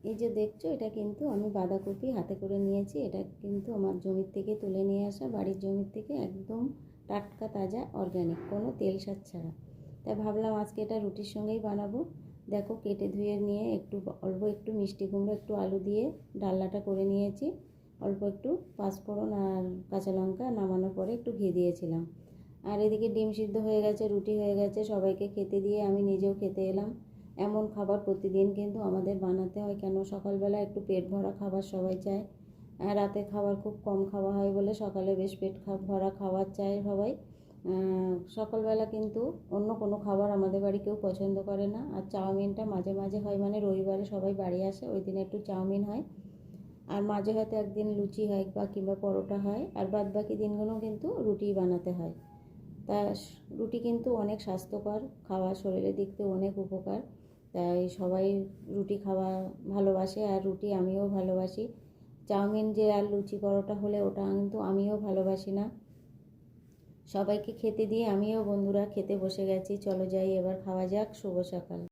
এই যে দেখছো, এটা কিন্তু আমি বাঁধাকপি হাতে করে নিয়েছি। এটা কিন্তু আমার জমির থেকে তুলে নিয়ে আসা, বাড়ির জমির থেকে একদম টাটকা তাজা অর্গ্যানিক, কোনো তেল সার ছাড়া। তাই ভাবলাম আজকে এটা রুটির সঙ্গেই বানাবো। দেখো কেটে ধুয়ে নিয়ে অল্প একটু মিষ্টি কুমড়ো, একটু আলু দিয়ে ডালনাটা করে নিয়েছি। অল্প একটু পাঁচফোড়ন আর কাঁচা লঙ্কা, নামানোর পরে একটু ঘি দিয়েছিলাম। আর এদিকে ডিম সিদ্ধ হয়ে গেছে, রুটি হয়ে গেছে, সবাইকে খেতে দিয়ে আমি নিজেও খেতে এলাম। এমন খাবার প্রতিদিন কিন্তু আমাদের বানাতে হয়, কেন সকালবেলা একটু পেট ভরা খাবার সবাই চায়। রাতে খাবার খুব কম খাওয়া হয় বলে সকালে বেশ পেট ভরা খাবার চায় সবাই। সকালবেলা কিন্তু অন্য কোনো খাবার আমাদের বাড়ি কেউ পছন্দ করে না। আর চাউমিনটা মাঝে মাঝে হয়, মানে রবিবারে সবাই বাড়ি আসে, ওই দিনে একটু চাউমিন হয়। আর মাঝে হয়তো একদিন লুচি হয় বা কিংবা পরোটা হয়, আর বাদ বাকি দিনগুলো কিন্তু রুটি বানাতে হয়। তা রুটি কিন্তু অনেক স্বাস্থ্যকর খাওয়া, শরীরের দিক থেকে অনেক উপকার। তাই সবাই রুটি খাওয়া ভালোবাসে, আর রুটি আমিও ভালোবাসি। চাউমিন যে আর লুচি পরোটা হলে ওটা কিন্তু আমিও ভালোবাসি না। সবাইকে খেতে দিয়ে আমিও বন্ধুরা খেতে বসে গেছি। চলো যাই এবার খাওয়া যাক। শুভ সকাল।